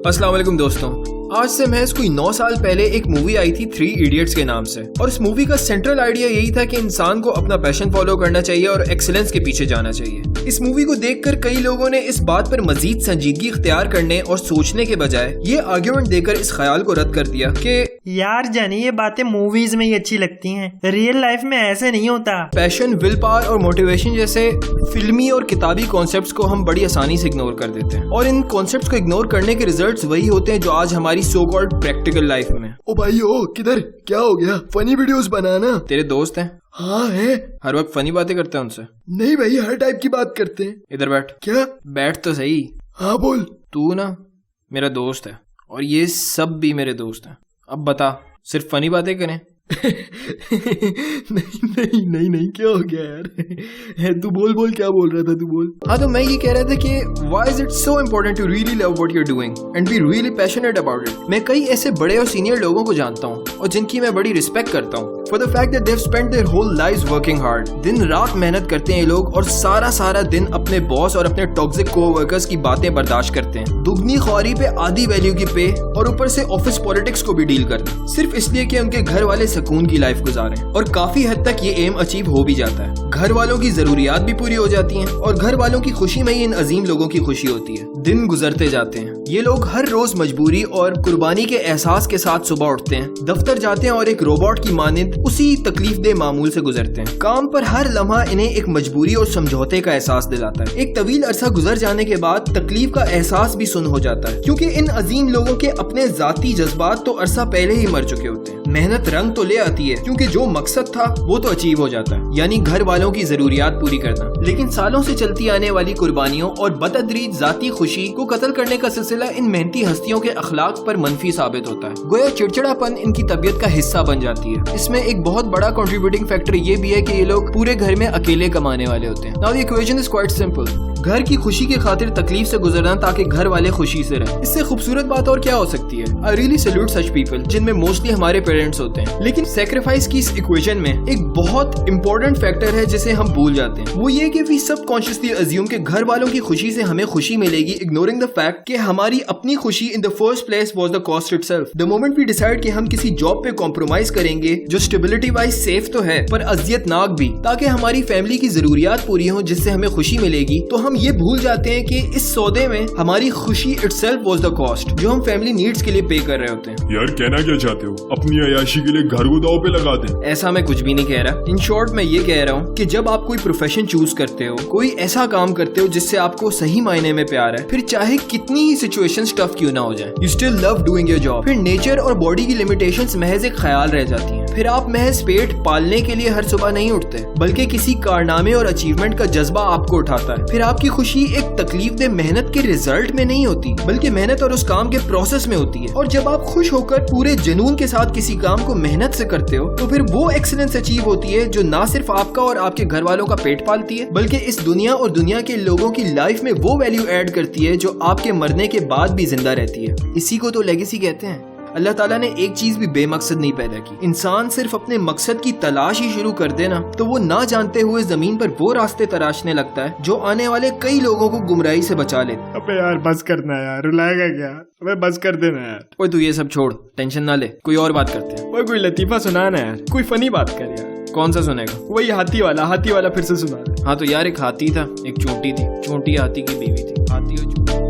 अस्सलाम वालेकुम दोस्तों, आज से महज कोई 9 साल पहले एक मूवी आई थी 3 इडियट्स के नाम से। और इस मूवी का सेंट्रल आइडिया यही था कि इंसान को अपना पैशन फॉलो करना चाहिए और एक्सीलेंस के पीछे जाना चाहिए। इस मूवी को देखकर कई लोगों ने इस बात पर मजीद संजीदगी इख्तियार करने और सोचने के बजाय ये आर्ग्यूमेंट देकर इस ख्याल को रद्द कर दिया कि यार जानी, ये बातें मूवीज में ही अच्छी लगती हैं, रियल लाइफ में ऐसे नहीं होता। पैशन, विल पावर और मोटिवेशन जैसे फिल्मी और किताबी कॉन्सेप्ट्स को हम बड़ी आसानी से इग्नोर कर देते हैं और इन कॉन्सेप्ट्स को इग्नोर करने के रिजल्ट्स वही होते हैं जो आज हमारी सो कॉल्ड प्रैक्टिकल लाइफ में। ओ भाई ओ किधर, क्या हो गया? फनी वीडियोस बनाना। तेरे दोस्त हैं? हाँ है। हर वक्त फनी बातें करते हैं उनसे? नहीं भाई, हर टाइप की बात करते हैं। इधर बैठ। क्या? बैठ तो सही। हाँ बोल। तू ना मेरा दोस्त है और ये सब भी मेरे दोस्त हैं। अब बता, सिर्फ फनी बातें करें? नहीं, क्या हो गया यार? तू बोल, क्या बोल रहा था? तू बोल। हाँ, तो मैं ये कह रहा था कि why is it so important to really love what you're doing and be really passionate about it? मैं कई ऐसे बड़े और सीनियर लोगों को जानता हूँ और जिनकी मैं बड़ी रिस्पेक्ट करता हूँ for the fact that they've spent their whole lives working hard. दिन रात मेहनत करते हैं ये लोग और सारा दिन अपने बॉस और अपने टॉक्सिक कोवर्कर्स की बातें बर्दाश्त करते हैं। दुगनी ख्वारी पे आधी वैल्यू की पे और ऊपर से ऑफिस पॉलिटिक्स को भी डील करते हैं, सिर्फ इसलिए कि उनके घर वाले सुकून की लाइफ गुजारें। और काफी हद तक ये एम अचीव हो भी जाता है। घर वालों की जरूरियात भी पूरी हो जाती हैं और घर वालों की खुशी में ही इन अजीम लोगों की खुशी होती है। दिन गुजरते जाते हैं, ये लोग हर रोज मजबूरी और कुर्बानी के एहसास के साथ सुबह उठते हैं, दफ्तर जाते हैं और एक रोबोट की मानिंद उसी तकलीफदेह मामूल से गुजरते हैं। काम पर हर लम्हा इन्हें एक मजबूरी और समझौते का एहसास दिलाता है। एक तवील अरसा गुजर जाने के बाद तकलीफ का एहसास भी सुन्न हो जाता है, क्योंकि इन अजीम लोगों के अपने जाती जज्बात तो अरसा पहले ही मर चुके होते हैं। मेहनत रंग तो ले आती है क्योंकि जो मकसद था वो तो अचीव हो जाता है, यानी घर वालों की जरूरियात पूरी करना। लेकिन सालों से चलती आने वाली कुर्बानियों और बतदरीज जाती खुशी को कत्ल करने का सिलसिला इन मेहनती हस्तियों के अखलाक पर मनफी साबित होता है। गोया चिड़चिड़ापन इनकी तबीयत का हिस्सा बन जाती है। इसमें एक बहुत बड़ा कंट्रीब्यूटिंग फैक्टर ये भी है कि ये लोग पूरे घर में अकेले कमाने वाले होते हैं। Now the equation is quite simple. घर की खुशी की खातिर तकलीफ से गुजरना ताकि घर वाले खुशी से रहें। इससे खूबसूरत बात और क्या हो सकती है? I really salute such people, जिनमें मोस्टली हमारे पेरेंट्स होते हैं। लेकिन सैक्रिफाइस की इस इक्वेशन में एक बहुत इंपॉर्टेंट फैक्टर है जिसे हम भूल जाते हैं। वो ये कि वी सबकॉन्शियसली अज्यूम कि घर वालों की खुशी से हमें खुशी मिलेगी, इग्नोरिंग द फैक्ट कि हमारी अपनी खुशी in the first place was the cost itself. The moment we decide कि हम किसी जॉब पे कॉम्प्रोमाइज करेंगे जो स्टेबिलिटी वाइज सेफ तो है पर अजियतनाक भी, ताकि हमारी फैमिली की जरूरियात पूरी हो जिससे हमें खुशी मिलेगी, तो हम ये भूल जाते हैं कि इस सौदे में हमारी खुशी इटसेल्फ वाज द कॉस्ट जो हम फैमिली नीड्स के लिए पे कर रहे होते हैं। यार कहना क्या चाहते हो? अपनी अयाशी के लिए घर को दाव पे लगा दें? ऐसा मैं कुछ भी नहीं कह रहा। इन शॉर्ट मैं ये कह रहा हूँ कि जब आप कोई प्रोफेशन चूज करते हो, कोई ऐसा काम करते हो जिससे आपको सही मायने में प्यार है, फिर चाहे कितनी ही सिचुएशन टफ क्यों ना हो जाए, you still love doing your job. फिर नेचर और बॉडी की लिमिटेशंस महज एक ख्याल रह जाती हैं। फिर आप महज पेट पालने के लिए हर सुबह नहीं उठते, बल्कि किसी कारनामे और अचीवमेंट का जज्बा आपको उठाता है। फिर आपकी खुशी एक तकलीफ दे मेहनत के रिजल्ट में नहीं होती, बल्कि मेहनत और उस काम के प्रोसेस में होती है। और जब आप खुश होकर पूरे जुनून के साथ किसी काम को मेहनत से करते हो, तो फिर वो एक्सीलेंस अचीव होती है जो ना सिर्फ आपका और आपके घर वालों का पेट पालती है, बल्कि इस दुनिया और दुनिया के लोगों की लाइफ में वो वैल्यू ऐड करती है जो आपके मरने के बाद भी जिंदा रहती है। इसी को तो लेगेसी कहते हैं। अल्लाह ताला ने एक चीज भी बेमकसद नहीं पैदा की। इंसान सिर्फ अपने मकसद की तलाश ही शुरू कर देना तो वो ना जानते हुए जमीन पर वो रास्ते तराशने लगता है जो आने वाले कई लोगों को गुमराही से बचा लेते। अबे यार बस करना यार, रुलाएगा क्या? अबे बस कर देना यार। ओए तू ये सब छोड़, टेंशन ना ले, कोई और बात करते हैं। ओए कोई लतीफा सुना ना यार, कोई फनी बात कर यार। कौन सा सुनेगा? वही हाथी वाला फिर से सुना। हाँ तो यार, एक हाथी था, एक चोटी थी, चोटी हाथी की बीवी थी। हाथी और चोटी